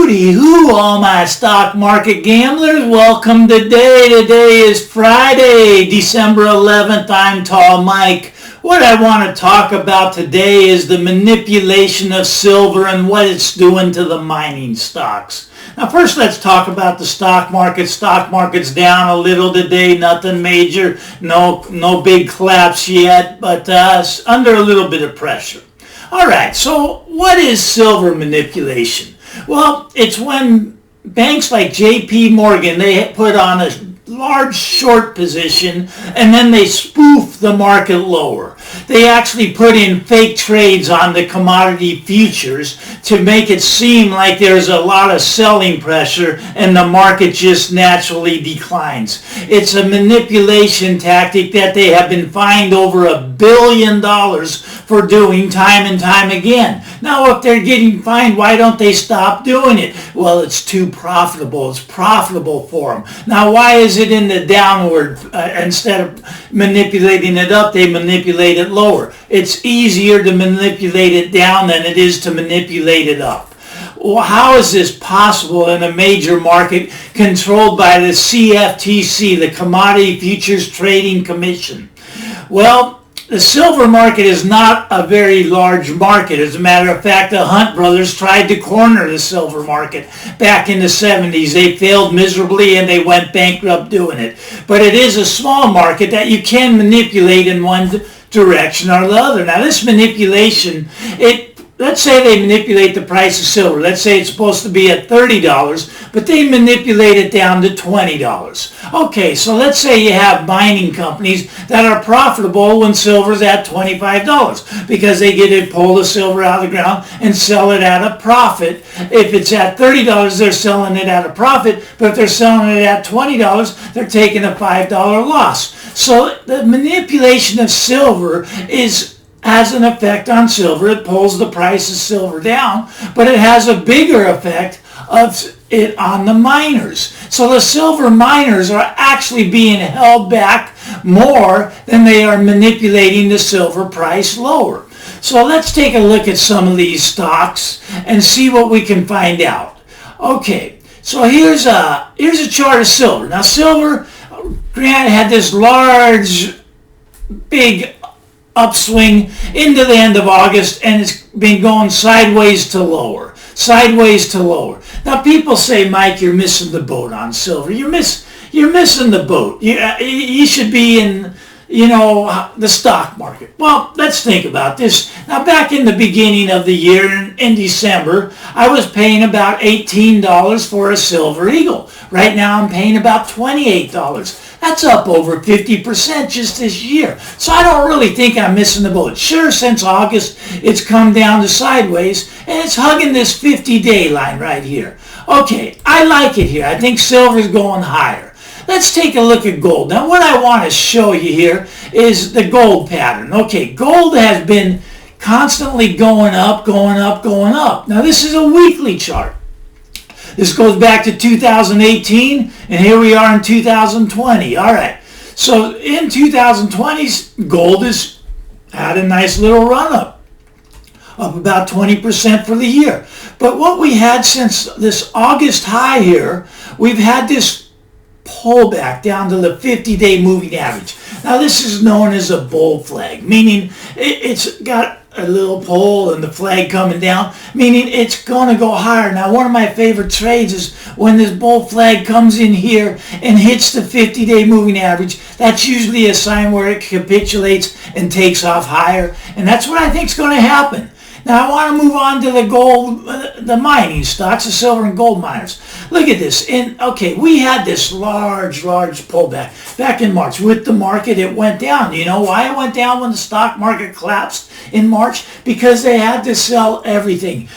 Hooty hoo, all my stock market gamblers. Welcome today. Today is Friday, December 11th. I'm Tall Mike. What I want to talk about today is the manipulation of silver and what it's doing to the mining stocks. Now first let's talk about the stock market. Stock market's down a little today, nothing major, no big collapse yet, but under a little bit of pressure. Alright, so what is silver manipulation? Well, it's when banks like JP Morgan, they put on a large short position and then they spoof the market lower. They actually put in fake trades on the commodity futures to make it seem like there's a lot of selling pressure and the market just naturally declines. It's a manipulation tactic that they have been fined over $1 billion for doing time and time again. Now, if they're getting fined, why don't they stop doing it? Well, it's too profitable. It's profitable for them. Now, why is it in the downward? Instead of manipulating it up, they manipulate it lower. It's easier to manipulate it down than it is to manipulate it up. Well, how is this possible in a major market controlled by the CFTC, the Commodity Futures Trading Commission? Well, the silver market is not a very large market. As a matter of fact, the Hunt brothers tried to corner the silver market back in the 70s. They failed miserably and they went bankrupt doing it. But it is a small market that you can manipulate in one direction or the other. Now this manipulation, let's say they manipulate the price of silver. Let's say it's supposed to be at $30, but they manipulate it down to $20. Okay, so let's say you have mining companies that are profitable when silver's at $25 because they get to pull the silver out of the ground and sell it at a profit. If it's at $30, they're selling it at a profit, but if they're selling it at $20, they're taking a $5 loss. So the manipulation of silver has an effect on silver. It pulls the price of silver down, but it has a bigger effect of it on the miners. So the silver miners are actually being held back more than they are manipulating the silver price lower. So let's take a look at some of these stocks and see what we can find out. Okay, so here's a chart of silver. Now silver, granted, had this large, big upswing into the end of August, and it's been going sideways to lower. Now people say, Mike, you're missing the boat on silver. You're missing the boat. You should be in, the stock market. Well, let's think about this. Now, back in the beginning of the year, in December, I was paying about $18 for a Silver Eagle. Right now, I'm paying about $28. That's up over 50% just this year. So I don't really think I'm missing the boat. Sure, since August, it's come down to sideways, and it's hugging this 50-day line right here. Okay, I like it here. I think silver's going higher. Let's take a look at gold. Now, what I want to show you here is the gold pattern. Okay, gold has been constantly going up. Now, this is a weekly chart. This goes back to 2018, and here we are in 2020. All right, so in 2020, gold has had a nice little run up about 20% for the year. But what we had since this August high here, we've had this pullback down to the 50-day moving average. Now this is known as a bull flag, meaning it's got a little pole and the flag coming down, meaning it's going to go higher. Now one of my favorite trades is when this bull flag comes in here and hits the 50-day moving average. That's usually a sign where it capitulates and takes off higher, and that's what I think is going to happen. Now I want to move on to the gold, the mining stocks, the silver and gold miners. Look at this. We had this large pullback back in March. With the market, it went down. You know why it went down when the stock market collapsed in March? Because they had to sell everything.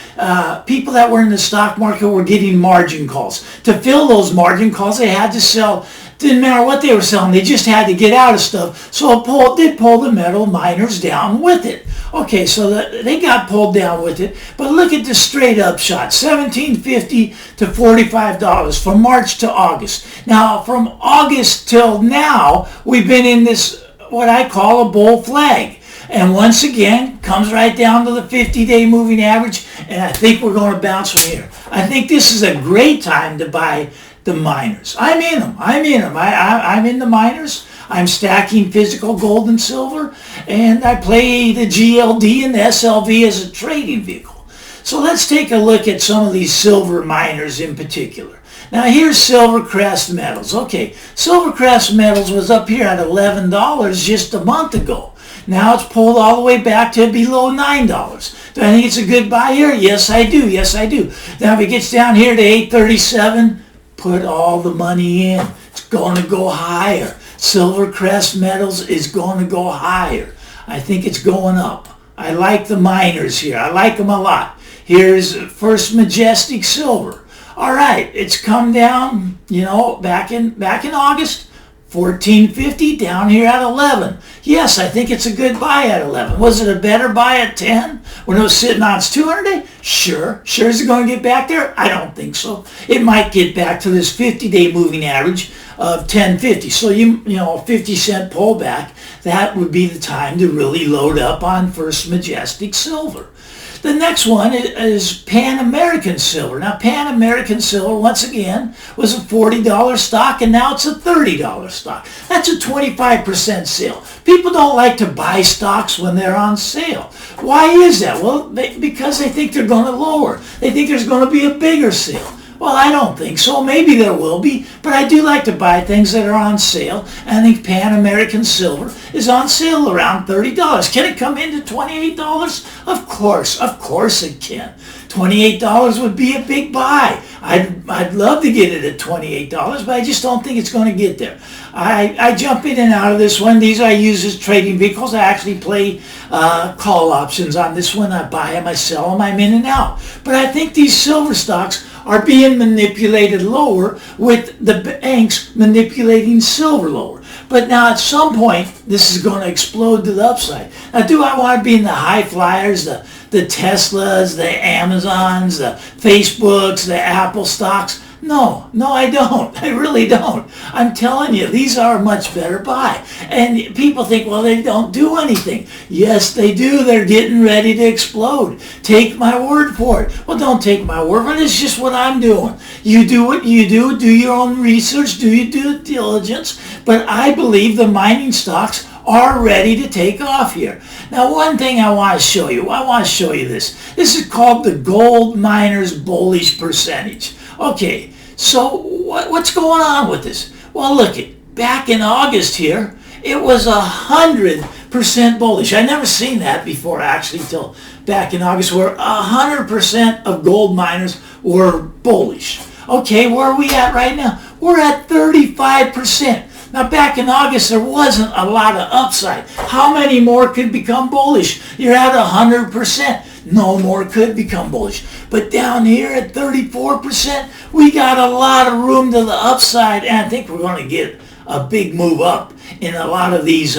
People that were in the stock market were getting margin calls. To fill those margin calls, they had to sell. Didn't matter what they were selling, they just had to get out of stuff. So it did pull the metal miners down with it. Okay, so they got pulled down with it. But look at the straight up shot, $17.50 to $45 from March to August. Now, from August till now, we've been in this, what I call a bull flag. And once again, comes right down to the 50-day moving average and I think we're going to bounce from here. I think this is a great time to buy the miners. I'm in them. I'm in the miners. I'm stacking physical gold and silver, and I play the GLD and the SLV as a trading vehicle. So let's take a look at some of these silver miners in particular. Now here's Silvercrest Metals. Okay, Silvercrest Metals was up here at $11 just a month ago. Now it's pulled all the way back to below $9. Do I think it's a good buy here? Yes, I do. Yes, I do. Now if it gets down here to $8.37, put all the money in. It's going to go higher. Silvercrest Metals is going to go higher. I think it's going up. I like the miners here. I like them a lot. Here's First Majestic Silver. All right, it's come down, back in August, $14.50, down here at 11. Yes, I think it's a good buy at 11. Was it a better buy at 10 when it was sitting on its 200-day? Sure. Sure, is it going to get back there? I don't think so. It might get back to this 50-day moving average of 10.50. So a 50-cent pullback, that would be the time to really load up on First Majestic Silver. The next one is Pan American Silver. Now, Pan American Silver, once again, was a $40 stock, and now it's a $30 stock. That's a 25% sale. People don't like to buy stocks when they're on sale. Why is that? Well, because they think they're going to lower. They think there's going to be a bigger sale. Well, I don't think so. Maybe there will be, but I do like to buy things that are on sale. And I think Pan American Silver is on sale around $30. Can it come into $28? Of course it can. $28 would be a big buy. I'd love to get it at $28, but I just don't think it's going to get there. I jump in and out of this one. These I use as trading vehicles. I actually play call options on this one. I buy them, I sell them, I'm in and out. But I think these silver stocks are being manipulated lower with the banks manipulating silver lower. But now at some point, this is going to explode to the upside. Now, do I want to be in the high flyers, the Teslas, the Amazons, the Facebooks, the Apple stocks? No, I don't. I really don't. I'm telling you, these are a much better buy. And people think, well, they don't do anything. Yes, they do. They're getting ready to explode. Take my word for it. Well, don't take my word for it. It's just what I'm doing. You do what you do. Do your own research. Do your due diligence. But I believe the mining stocks are ready to take off here. Now, one thing I want to show you. This. This is called the Gold Miners Bullish Percentage. Okay, so what's going on with this? Well, look, back in August here, it was 100% bullish. I never seen that before, actually, till back in August, where 100% of gold miners were bullish. Okay, where are we at right now? We're at 35%. Now, back in August, there wasn't a lot of upside. How many more could become bullish? You're at 100%. No more could become bullish. But down here at 34%, we got a lot of room to the upside, and I think we're going to get a big move up in a lot of these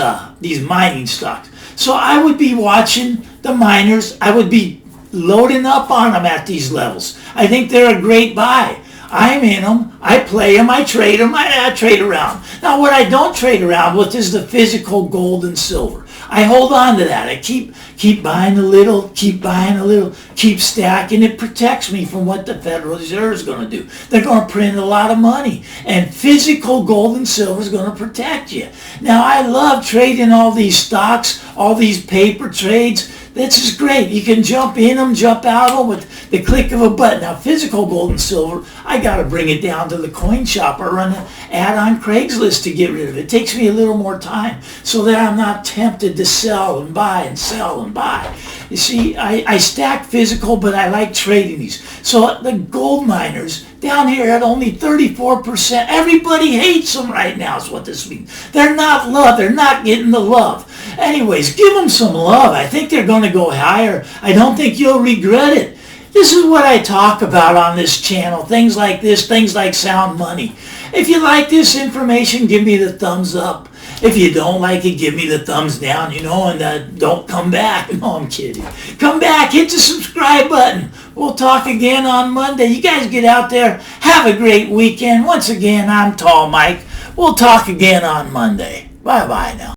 mining stocks. So I would be watching the miners. I would be loading up on them at these levels. I think they're a great buy. I'm in them. I play them. I trade them. I trade around. Now, what I don't trade around with is the physical gold and silver. I hold on to that. I keep buying a little, keep stacking. It protects me from what the Federal Reserve is going to do. They're going to print a lot of money, and physical gold and silver is going to protect you. Now, I love trading all these stocks, all these paper trades. This is great. You can jump in them, jump out of them with the click of a button. Now, physical gold and silver, I got to bring it down to the coin shop or run an ad on Craigslist to get rid of it. It takes me a little more time so that I'm not tempted to sell and buy and sell and buy. You see, I stack physical, but I like trading these. So the gold miners down here at only 34%, everybody hates them right now is what this means. They're not loved. They're not getting the love. Anyways, give them some love. I think they're going to go higher. I don't think you'll regret it. This is what I talk about on this channel. Things like this, things like sound money. If you like this information, give me the thumbs up. If you don't like it, give me the thumbs down, and don't come back. No, I'm kidding. Come back, hit the subscribe button. We'll talk again on Monday. You guys get out there. Have a great weekend. Once again, I'm Tall Mike. We'll talk again on Monday. Bye-bye now.